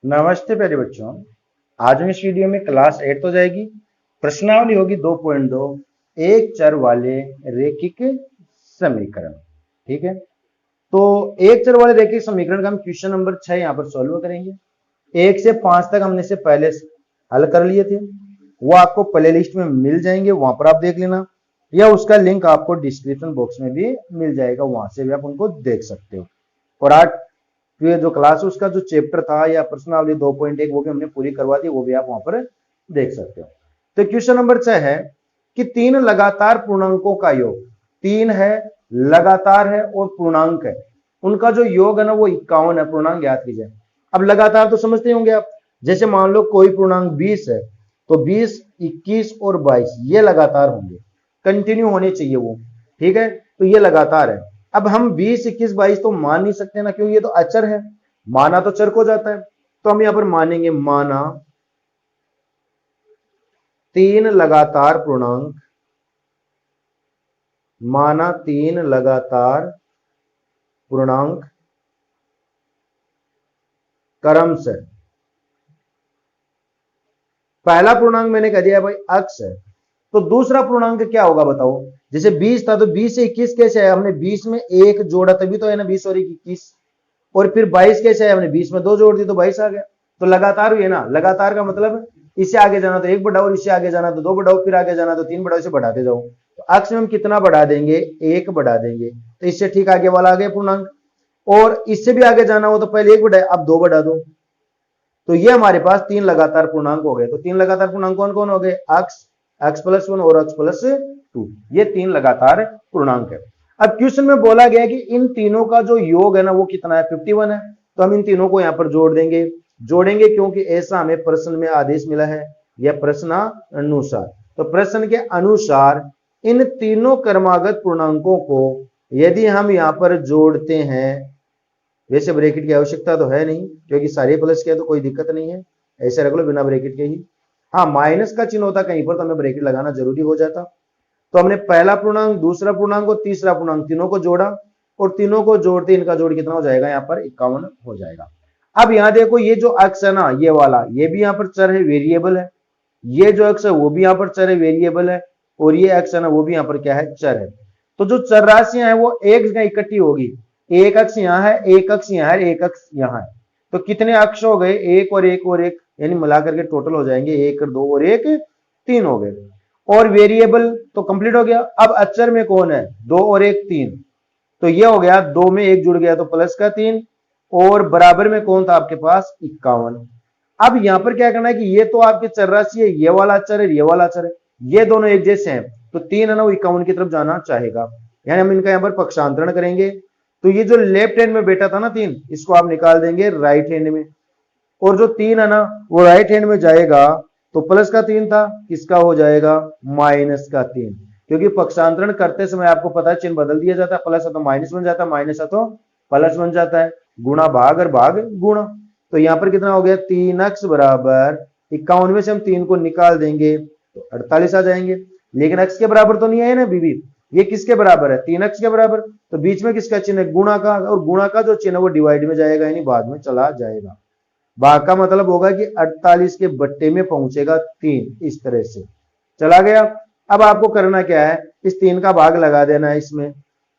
नमस्ते प्यारे बच्चों। आज हम इस वीडियो में क्लास 8 तो जाएगी। प्रश्नावली होगी 2.2 एक चर वाले रैखिक समीकरण। ठीक है, तो एक चर वाले रैखिक समीकरण का हम क्वेश्चन नंबर 6 यहाँ पर सॉल्व करेंगे। 1 से 5 तक हमने से पहले हल कर लिए थे, वो आपको प्ले लिस्ट में मिल जाएंगे, वहां पर आप देख लेना, या उसका लिंक आपको डिस्क्रिप्शन बॉक्स में भी मिल जाएगा, वहां से भी आप उनको देख सकते हो। और आज ये जो क्लास उसका जो चैप्टर था या प्रश्नावली 2.1 वो भी हमने पूरी करवा दी, वो भी आप वहां पर देख सकते हो। तो क्वेश्चन नंबर 6 है कि तीन लगातार पूर्णांकों का योग, तीन है, लगातार है और पूर्णांक है, उनका जो योग है ना वो 51 है। पूर्णांक याद कीजिए। अब लगातार तो समझते होंगे आप, जैसे मान लो कोई पूर्णांक 20 है तो 20, 21 और 22 ये लगातार होंगे, कंटिन्यू होने चाहिए वो। ठीक है, तो ये लगातार है। अब हम 20, 21, 22 तो मान नहीं सकते ना, क्योंकि ये तो अचर है, माना तो चर को जाता है। तो हम यहां पर मानेंगे माना तीन लगातार पूर्णांक, माना तीन लगातार पूर्णांक क्रम से, पहला पूर्णांक मैंने कह दिया भाई अक्ष है, तो दूसरा पूर्णांक क्या होगा बताओ। जैसे 20 था तो 20 से 21 कैसे है, हमने 20 में एक जोड़ा तभी तो है ना 20 और 21। और फिर 22 कैसे है, हमने 20 में दो जोड़ दी तो 22 आ गया। तो लगातार हुई है ना। लगातार का मतलब इससे आगे जाना तो एक बढ़ाओ, और इससे आगे जाना तो दो बढ़ाओ, फिर आगे जाना तो तीन बढ़ाओ, इसे बढ़ाते जाओ। तो अक्ष में हम कितना बढ़ा देंगे, एक बढ़ा देंगे, तो इससे ठीक आगे वाला आ गया पूर्णांक। और इससे भी आगे जाना हो तो पहले एक बढ़ाए, अब दो बढ़ा दो। तो ये हमारे पास तीन लगातार पूर्णांक हो गए। तो तीन लगातार पूर्णांक कौन कौन हो गए, अक्ष, x+1 और x+2, ये तीन लगातार पूर्णांक है। अब क्वेश्चन में बोला गया है कि इन तीनों का जो योग है ना वो कितना है, 51 है। तो हम इन तीनों को यहां पर जोड़ देंगे, जोड़ेंगे क्योंकि ऐसा हमें प्रश्न में आदेश मिला है, यह प्रश्नानुसार। तो प्रश्न के अनुसार इन तीनों क्रमागत पूर्णांकों को यदि हम यहां पर जोड़ते हैं, वैसे ब्रैकेट की आवश्यकता तो है नहीं क्योंकि सारे प्लस के है तो कोई दिक्कत नहीं है, ऐसे रख लो बिना ब्रैकेट के ही। हाँ, माइनस का चिन्ह होता कहीं पर तो हमें ब्रैकेट लगाना जरूरी हो जाता। तो हमने पहला पूर्णांक, दूसरा पूर्णांक और तीसरा पूर्णांक तीनों को जोड़ा, और तीनों को जोड़ते इनका जोड़ कितना हो जाएगा, यहाँ पर 51 हो जाएगा। अब यहाँ देखो ये जो अक्ष है ना ये वाला, ये भी यहाँ पर चर है, वेरिएबल है। ये जो अक्ष है वो भी यहाँ पर चर है, वेरिएबल है। और ये अक्ष है ना वो भी यहाँ पर क्या है, चर है। तो जो चर राशियां है वो एक जगह इकट्ठी होगी। एक अक्ष यहाँ है, एक अक्ष यहाँ है, एक अक्ष यहाँ है। तो कितने अक्ष हो गए, एक और एक और एक, यानी मिलाकर के टोटल हो जाएंगे एक, दो और एक, तीन हो गए। और वेरिएबल तो कंप्लीट हो गया। अब अचर में कौन है, दो और एक, तीन। तो ये हो गया, दो में एक जुड़ गया तो प्लस का 3, और बराबर में कौन था आपके पास, 51। अब यहां पर क्या करना है कि ये तो आपके चर राशि है, ये वाला अचर है, ये वाला अचर है, ये दोनों एक जैसे हैं, तो 3 है ना वो 51 की तरफ जाना चाहेगा, यानी हम इनका यहां पर पक्षांतरण करेंगे। तो ये जो लेफ्ट हैंड में बैठा था ना 3, इसको आप निकाल देंगे राइट हैंड में, और जो 3 है ना वो राइट हैंड में जाएगा, तो प्लस का 3 था, किसका हो जाएगा, माइनस का 3। क्योंकि पक्षांतरण करते समय आपको पता है चिन्ह बदल दिया जाता है, प्लस है तो माइनस बन जाता है, माइनस है तो प्लस बन जाता है, गुणा भाग और भाग गुणा। तो यहां पर कितना हो गया, 3x बराबर 51 में से हम 3 को निकाल देंगे तो 48 आ जाएंगे। लेकिन x के बराबर तो नहीं है ना बीबी, ये किसके बराबर है, 3x के बराबर। तो बीच में किसका चिन्ह है, गुणा का, और गुणा का जो चिन्ह है वो डिवाइड में जाएगा, यानी बाद में चला जाएगा। भाग का मतलब होगा कि 48 के बट्टे में पहुंचेगा 3, इस तरह से चला गया। अब आपको करना क्या है, इस 3 का भाग लगा देना है इसमें।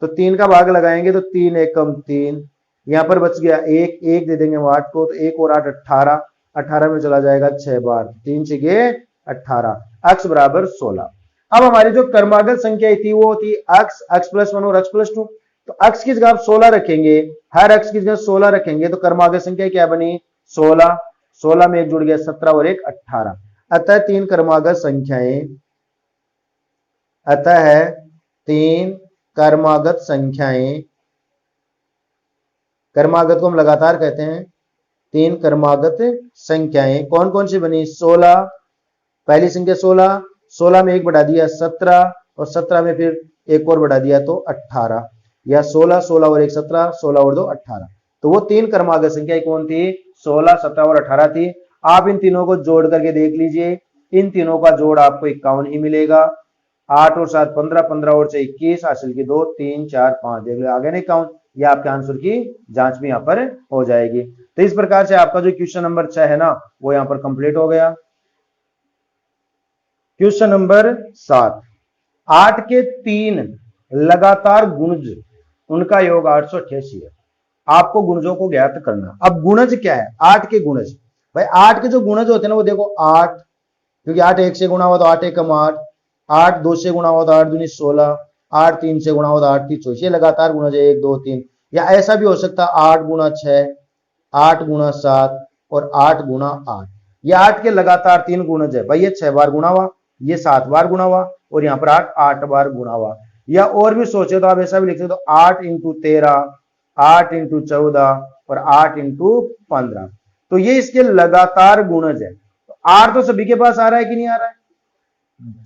तो 3 का भाग लगाएंगे तो 3 एकम 3, यहां पर बच गया एक, एक दे देंगे 8 को, तो 1 और 8 18, 18 में चला जाएगा 6 बार, 3 6 18, अक्ष बराबर 16। अब हमारी जो क्रमागत संख्या थी वो थी अक्ष, x+1 और x+2। तो अक्ष की जगह आप 16 रखेंगे, हर अक्ष की जगह 16 रखेंगे, तो क्रमागत संख्या क्या बनी, 16, 16 में एक जुड़ गया 17 और एक 18। अतः तीन क्रमागत संख्याएं, अतः है तीन क्रमागत संख्याएं, क्रमागत को हम लगातार कहते हैं, तीन क्रमागत संख्याएं कौन कौन सी बनी, 16, पहली संख्या 16, 16 में एक बढ़ा दिया 17, और 17 में फिर एक और बढ़ा दिया तो 18, या 16, 16 और एक 17, 16 और 2 18। तो वो तीन क्रमागत संख्याएं कौन थी, 16, 17 और 18 थी। आप इन तीनों को जोड़ करके देख लीजिए, इन तीनों का जोड़ आपको 51 ही मिलेगा। 8 और 7 15, 15 और 6 21, हासिल की 2 3 4 5, देख लो आ गया ना 51। ये आपके आंसर की जांच भी यहाँ पर हो जाएगी। तो इस प्रकार से आपका जो क्वेश्चन नंबर 6 है ना वो यहां पर कंप्लीट हो गया। क्वेश्चन नंबर 7, 8 के 3 लगातार गुणज, उनका योग 888 है। आपको गुणजों को ज्ञात करना। अब गुणज क्या है? 8 के गुणज, भाई 8 के जो गुणज होते हैं ना वो देखो 8, क्योंकि 8 1 से गुणा हुआ तो 8 1 8, 8 2 से गुणा हुआ तो 8 दूनी 16, 8 3 से गुणा हुआ तो 8 3 24। ये लगातार गुणज है 1 2 3। या ऐसा भी हो सकता है 8 गुणा 6, 8 गुणा 7 और 8 गुणा 8। ये 8 के लगातार 3 गुणज है भाई। ये 6 बार गुणा हुआ, ये 7 बार गुणा हुआ और यहाँ पर 8 बार गुणा हुआ। या और भी सोचे तो आप ऐसा भी लिख सकते हो 8 इंटू 13, 8 इंटू 14 और 8 इंटू 15। तो ये इसके लगातार गुणज है। तो 8 तो सभी के पास आ रहा है कि नहीं आ रहा है?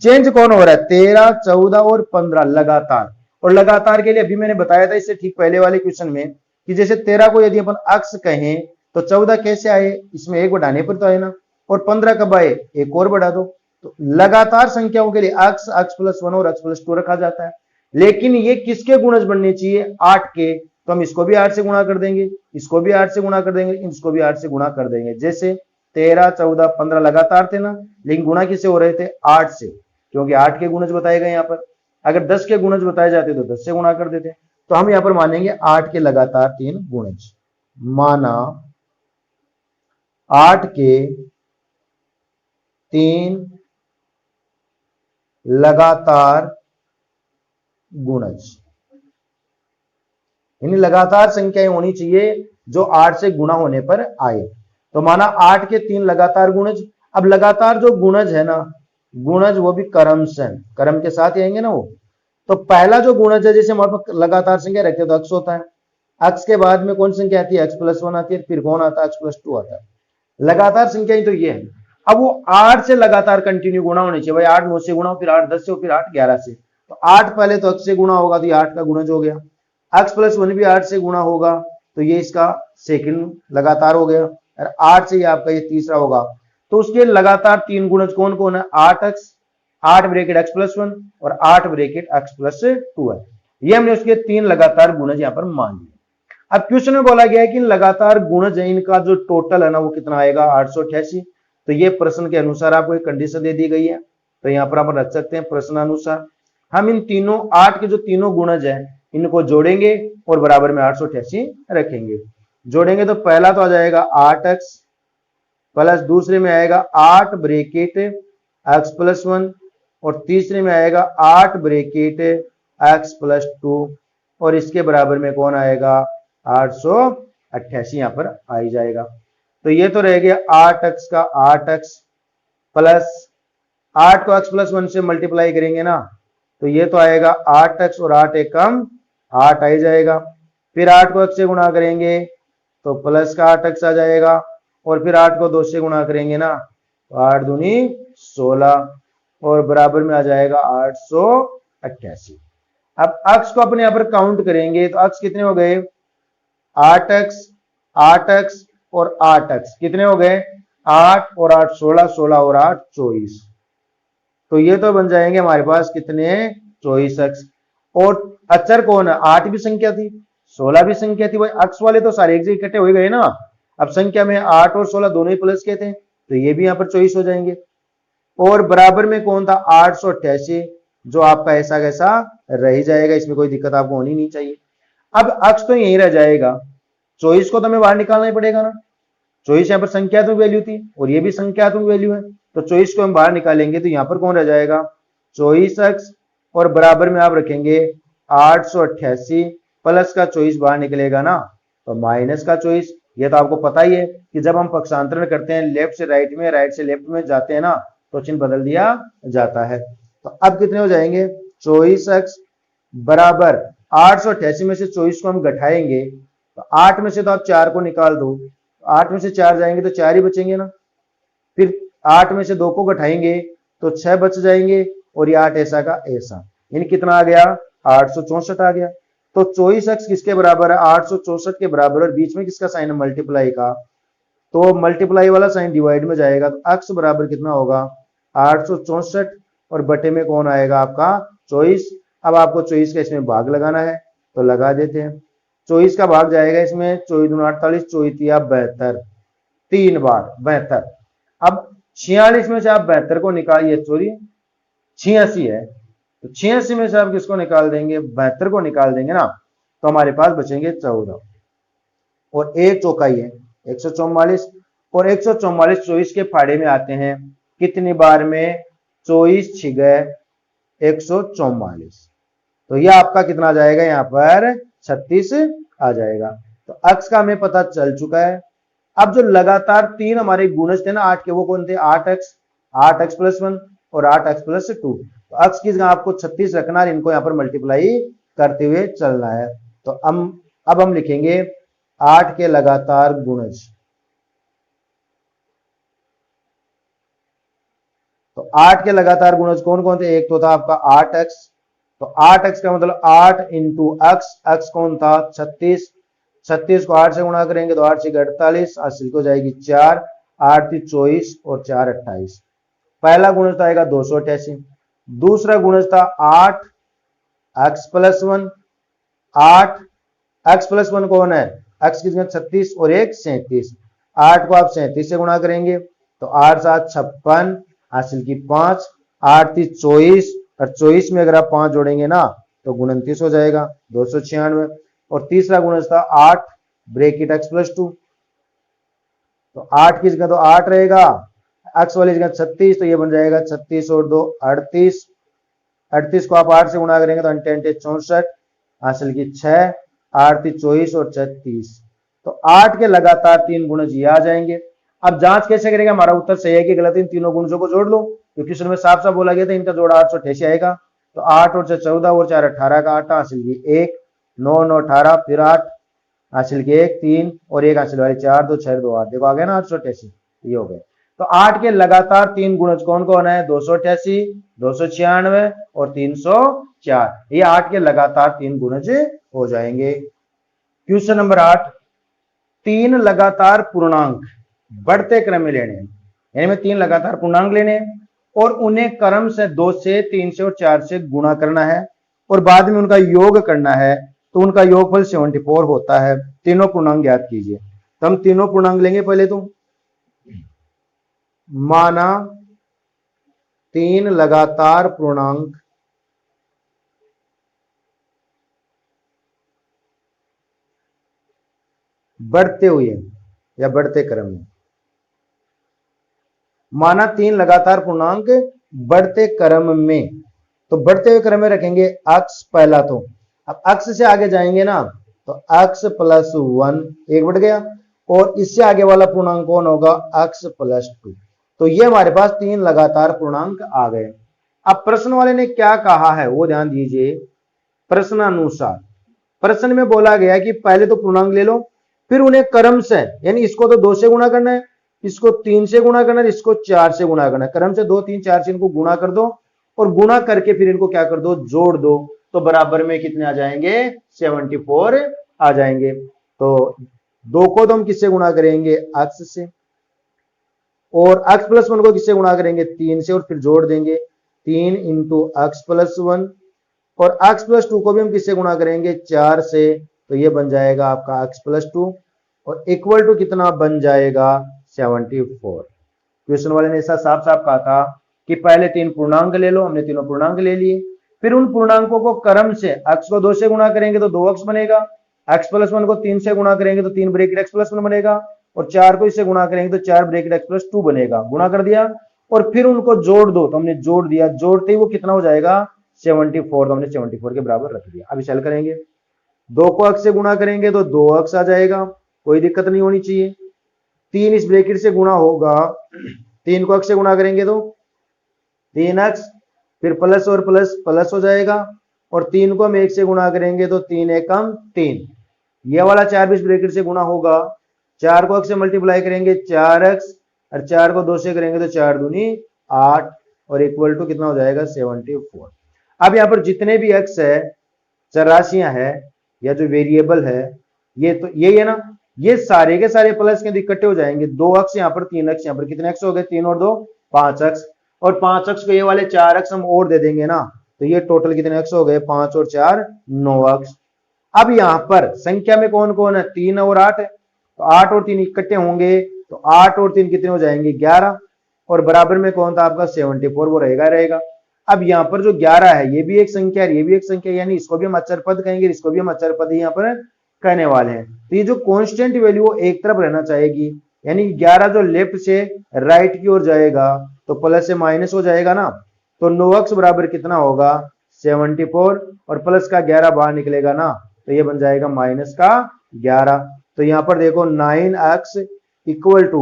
चेंज कौन हो रहा है? 13, 14 और 15 लगातार। और लगातार के लिए अभी मैंने बताया था इससे ठीक पहले वाले क्वेश्चन में कि जैसे 13 को यदि अपन अक्स कहें तो 14 कैसे आए? इसमें एक बढ़ाने पर तो आए ना। और 15 कब आए? एक और बढ़ा दो। तो लगातार संख्याओं के लिए अक्स, अक्स प्लस 1 और अक्स प्लस 2 रखा जाता है। लेकिन ये किसके गुणज बनने चाहिए? 8 के। तो हम इसको भी 8 से गुणा कर देंगे, इसको भी 8 से गुणा कर देंगे, इसको भी 8 से गुणा कर देंगे। जैसे 13, 14, 15 लगातार थे ना, लेकिन गुणा किससे हो रहे थे? 8 से, क्योंकि 8 के गुणज बताए गए यहाँ पर। अगर 10 के गुणज बताए जाते तो 10 से गुणा कर देते। तो हम यहाँ पर मानेंगे 8 के लगातार 3 गुणज। माना 8 के 3 लगातार गुणज, यानी लगातार संख्याएं होनी चाहिए जो 8 से गुणा होने पर आए। तो माना 8 के 3 लगातार गुणज। अब लगातार जो गुणज है ना, गुणज वो भी क्रम से, क्रम के साथ ही आएंगे ना वो। तो पहला जो गुणज है, जैसे हमारे पास लगातार संख्या रखते हैं तो अक्स होता है। अक्स के बाद में कौन संख्या आती है? अक्स प्लस 1 आती है। फिर कौन आता है? अक्स प्लस 2 आता है। लगातार संख्या ही तो ये है। अब वो 8 से लगातार कंटिन्यू गुणा होनी चाहिए भाई। 8 9 से गुणा हो, फिर 8 10 से हो, फिर 8 11 से। तो 8 पहले तो अक्स से गुणा होगा तो ये 8 का गुणज हो गया। अक्स प्लस 1 भी 8 से गुणा होगा तो ये इसका सेकंड लगातार हो गया। और 8 से ये आपका ये तीसरा होगा। तो उसके लगातार 3 गुणज कौन कौन है? 8 अक्स, 8 ब्रेकेट अक्स प्लस 1 और 8 ब्रेकेट अक्स प्लस 2 है। ये हमने उसके 3 लगातार गुणज यहां पर मान लिए। अब क्वेश्चन में बोला गया है कि लगातार गुणज है इनका जो टोटल है ना वो कितना आएगा? 888। तो ये प्रश्न के अनुसार आपको एक कंडीशन दे दी गई है, तो यहां पर आप रख सकते हैं प्रश्नानुसार। हम इन तीनों 8 के जो तीनों गुणज है इनको जोड़ेंगे और बराबर में 888 रखेंगे। जोड़ेंगे तो पहला तो आ जाएगा 8x प्लस, दूसरे में आएगा 8 ब्रेकेट x प्लस 1 और तीसरे में आएगा 8 ब्रेकेट x प्लस 2 और इसके बराबर में कौन आएगा? 888 यहां पर आ ही जाएगा। तो ये तो रह गया 8x का 8x प्लस 8 को x प्लस 1 से मल्टीप्लाई करेंगे ना तो ये तो आएगा 8x और 8 एक कम 8 आ ही जाएगा। फिर 8 को x से गुणा करेंगे तो प्लस का 8x आ जाएगा और फिर 8 को 2 से गुणा करेंगे ना तो 8 दूनी 16 और बराबर में आ जाएगा 888। अब अक्स को अपने यहां पर काउंट करेंगे तो अक्स कितने हो गए? 8x, 8x और 8x कितने हो गए? 8 और 8 16, 16 और 8 24। तो ये तो बन जाएंगे हमारे पास कितने? 24x। और अचर कौन है? 8 भी संख्या थी, 16 भी संख्या थी भाई। अक्स वाले तो सारे एक जगह इकट्ठे हो गए ना। अब संख्या में 8 और 16 दोनों ही प्लस के थे तो ये भी यहां पर 24 हो जाएंगे। और बराबर में कौन था? 888, जो आपका ऐसा कैसा रह ही जाएगा, इसमें कोई दिक्कत आपको होनी नहीं चाहिए। अब अक्स तो यहीं रह जाएगा, 24 को तो हमें बाहर निकालना ही पड़ेगा ना। 24 यहाँ पर संख्यात्मक वैल्यू थी और ये भी संख्यात्मक वैल्यू है, तो 24 को हम बाहर निकालेंगे तो यहाँ पर कौन रह जाएगा? 24x और बराबर में आप रखेंगे 888 प्लस का 24 बाहर निकलेगा ना तो माइनस का 24। ये तो आपको पता ही है कि जब हम पक्षांतरण करते हैं लेफ्ट से राइट में, राइट से लेफ्ट में जाते हैं ना तो चिन्ह बदल दिया जाता है। तो अब कितने हो जाएंगे? 24x बराबर 888 में से 24 को हम घटाएंगे तो 8 में से तो आप 4 को निकाल दो, 8 में से 4 जाएंगे तो 4 ही बचेंगे ना। फिर 8 में से 2 को घटाएंगे तो 6 बच जाएंगे और ये 8 ऐसा का ऐसा, यानी कितना आ गया? 864 आ गया। तो 24x किसके बराबर है? 864 के बराबर। और बीच में किसका साइन है? मल्टीप्लाई का। तो मल्टीप्लाई वाला साइन डिवाइड में जाएगा तो x बराबर कितना होगा? 864 और बटे में कौन आएगा आपका? 24। अब आपको 24 का इसमें भाग लगाना है तो लगा देते हैं। 24 का भाग जाएगा इसमें, 24 दूनी 48, 24 72, 3 बार 72। अब 46 में से आप 72 को निकालिए, सॉरी 86 है, तो 86 में से आप किसको निकाल देंगे, 72 को निकाल देंगे ना, तो हमारे पास बचेंगे 14। और एक चौकाई है 144, और 144 24 के फाड़े में आते हैं कितनी बार में, 24 छिगे 144, तो यह आपका कितना आ जाएगा, यहाँ पर 36 आ जाएगा। तो अक्स का हमें पता चल चुका है। अब जो लगातार तीन हमारे गुणज थे ना 8 के, वो कौन थे, 8x, 8x + 1 और 8x + 2। तो अक्स की जगह आपको 36 रखना है, इनको यहाँ पर मल्टीप्लाई करते हुए चलना है। तो अब हम लिखेंगे 8 के लगातार गुणज। तो 8 के लगातार गुणज कौन कौन थे, एक तो था आपका 8x, तो 8x का मतलब 8 × x, x कौन था 36, 36 को 8 से गुणा करेंगे तो 8 से 48, हासिल हो जाएगी 4, 8 × 24 और 4 × 28। पहला गुणज था आएगा 288, दूसरा गुणज था 8x + 1, 8x + 1 कौन है, x की जगह 36 और एक 37, 8 को आप 37 से गुणा करेंगे तो 8 × 7 56, हासिल की 5, 8 × 3 24, और 24 में अगर आप 5 जोड़ेंगे ना तो 29 हो जाएगा 296। और तीसरा गुणज था 8 ब्रैकेट x + 2, तो 8 की जगह तो 8 रहेगा, x वाली जगह 36, तो ये बन जाएगा 36 और 2 38, 38 को आप 8 से गुणा करेंगे तो 8 × 64, हासिल की 6, 8 × 24 और 36। तो 8 के लगातार तीन गुणज ये आ जाएंगे। अब जांच कैसे करेंगे हमारा उत्तर सही है कि गलत, इन तीनों गुणजों को जोड़ लो, क्योंकि क्वेश्चन में साफ साफ बोला गया था इनका जोड़ा 888 आएगा। तो 8 और 6 14 और 4 18 का 8, हासिल की 1, 9 9 18, फिर 8, हासिल की 1 3 और 1 हासिल वाली 4, 2 6 2 8, देखो आ गया ना 888, ये हो गए। तो 8 के लगातार तीन गुणज कौन कौन है, 288, 296 और 304, ये 8 के लगातार तीन गुणज हो जाएंगे। क्वेश्चन नंबर 8, तीन लगातार पूर्णांक बढ़ते क्रम में लेने हैं, यानी में तीन लगातार पूर्णांक लेने हैं और उन्हें क्रम से 2 से 3 से और 4 से गुणा करना है और बाद में उनका योग करना है, तो उनका योगफल 74 होता है। तीनों पूर्णांक ज्ञात कीजिए। तो हम तीनों पूर्णांक लेंगे। पहले तो माना तीन लगातार पूर्णांक बढ़ते हुए या बढ़ते क्रम में, माना तीन लगातार पूर्णांक बढ़ते क्रम में, तो बढ़ते हुए क्रम में रखेंगे अक्स पहला। तो अब अक्स से आगे जाएंगे ना तो x + 1 एक बढ़ गया, और इससे आगे वाला पूर्णांक कौन होगा, x + 2। तो ये हमारे पास तीन लगातार पूर्णांक आ गए। अब प्रश्न वाले ने क्या कहा है वो ध्यान दीजिए। प्रश्नानुसार प्रश्न में बोला गया कि पहले तो पूर्णांक ले लो, फिर उन्हें क्रम से, यानी इसको तो 2 से गुणा करना है, इसको 3 से गुणा करना है, इसको 4 से गुणा करना है। क्रम से 2 3 4 से इनको गुणा कर दो और गुणा करके फिर इनको क्या कर दो, जोड़ दो, तो बराबर में कितने आ जाएंगे, 74 आ जाएंगे। तो 2 को तो हम किससे गुणा करेंगे, x से, और x + 1 को किससे गुणा करेंगे, 3 से, और फिर जोड़ देंगे 3 × x + 1, और x + 2 को भी हम किससे गुणा करेंगे, 4 से, तो ये बन जाएगा आपका x + 2 और इक्वल टू कितना बन जाएगा, 74। क्वेश्चन वाले ने ऐसा साफ साफ कहा था कि पहले तीन पूर्णांक ले लो, हमने तीनों पूर्णांक ले लिए, फिर उन पूर्णांकों को क्रम से x को 2 से गुणा करेंगे तो 2x बनेगा, x + 1 को 3 से गुणा करेंगे तो 3 ब्रैकेट x + 1 बनेगा, और 4 को इससे गुणा करेंगे तो 4 ब्रैकेट x + 2 बनेगा। गुणा कर दिया और फिर उनको जोड़ दो, तो हमने जोड़ दिया, जोड़ते ही वो कितना हो जाएगा, 74। तो हमने 74 के बराबर रख दिया। अभी चल करेंगे, 2 को x से गुणा करेंगे तो 2x आ जाएगा, कोई दिक्कत नहीं होनी चाहिए। 3 इस ब्रैकेट से गुणा होगा, 3 को x से गुणा करेंगे तो 3x, फिर प्लस और प्लस प्लस हो जाएगा, और 3 को हम 1 से गुणा करेंगे तो 3 एकम 3, ये वाला 4 भी इस ब्रैकेट से गुणा होगा, 4 को x से मल्टीप्लाई करेंगे 4x, और 4 को 2 से करेंगे तो 4 दूनी 8, और इक्वल टू कितना हो जाएगा, 74। अब यहाँ पर जितने भी x है, चरराशियां है या जो वेरिएबल है, ये तो यही है ना, ये सारे के सारे प्लस के इकट्ठे हो जाएंगे। 2x यहाँ पर, 3x यहाँ पर, कितने x हो गए, 3 और 2 5x, और 5x को ये वाले 4x हम और दे देंगे ना, तो ये टोटल कितने x हो गए, 5 और 4 9x। अब यहां पर संख्या में कौन कौन है, 3 और 8 है, तो 8 और 3 इकट्ठे होंगे तो 8 और 3 कितने हो जाएंगे, 11, और बराबर में कौन था आपका 74, वो रहेगा। अब यहाँ पर जो 11 है ये भी एक संख्या है, ये भी एक संख्या, यानी इसको भी हम अचर पद कहेंगे, इसको भी हम अचर पद ही यहाँ पर कहने वाले हैं। तो ये जो कांस्टेंट वैल्यू वो एक तरफ रहना चाहेगी, यानी 11 जो लेफ्ट से राइट की ओर जाएगा तो प्लस से माइनस हो जाएगा ना, तो 9x बराबर कितना होगा 74, और प्लस का 11 बाहर निकलेगा ना, तो ये बन जाएगा माइनस का 11। तो यहाँ पर देखो 9x इक्वल टू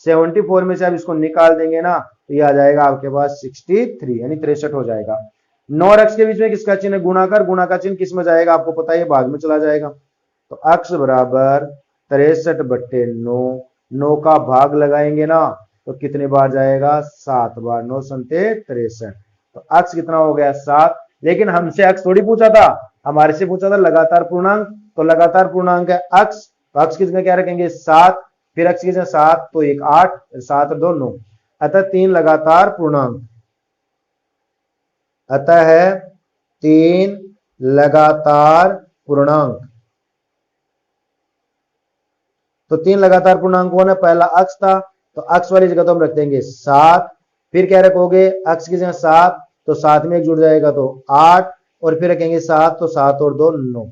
74 में से आप इसको निकाल देंगे ना, तो ये आ जाएगा आपके पास 63, यानी 63 हो जाएगा। 9 और x के बीच में किसका चिन्ह है, गुणाकार, गुणाकार चिन्ह किस में जाएगा आपको पता है, भाग में चला जाएगा। तो x बराबर 63/9, 9 का भाग लगाएंगे ना तो कितने बार जाएगा, 7 बार, 9 संते 63, तो x कितना हो गया 7। लेकिन हमसे x थोड़ी पूछा था, हमारे से पूछा था लगातार पूर्णांक, तो लगातार पूर्णांक है x, तो x किसमें क्या रखेंगे 7, फिर x किसमें 7, तो 1 8, 7 और 2 9, अतः 3 लगातार पूर्णांक, अतः है 3 लगातार पूर्णांक। तो 3 लगातार पूर्णांक कौन है, पहला अक्ष था, तो अक्ष वाली जगह तो हम रख देंगे 7, फिर क्या रखोगे अक्ष की जगह 7, तो 7 में 1 जुड़ जाएगा तो 8, और फिर रखेंगे 7, तो 7 और 2 9।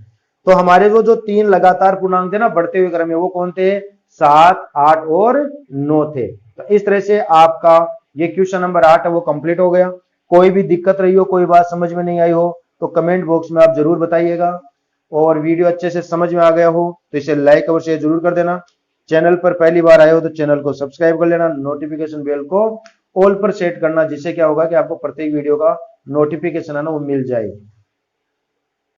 तो हमारे वो जो 3 लगातार पूर्णांक थे ना बढ़ते हुए क्रम में, वो कौन थे, 7, 8 और 9 थे। तो इस तरह से आपका ये क्वेश्चन नंबर 8 है वो कंप्लीट हो गया। कोई भी दिक्कत रही हो, कोई बात समझ में नहीं आई हो, तो कमेंट बॉक्स में आप जरूर बताइएगा, और वीडियो अच्छे से समझ में आ गया हो तो इसे लाइक और शेयर जरूर कर देना। चैनल पर पहली बार आए हो तो चैनल को सब्सक्राइब कर लेना, नोटिफिकेशन बेल को ऑल पर सेट करना, जिससे क्या होगा कि आपको प्रत्येक वीडियो का नोटिफिकेशन है ना वो मिल जाए।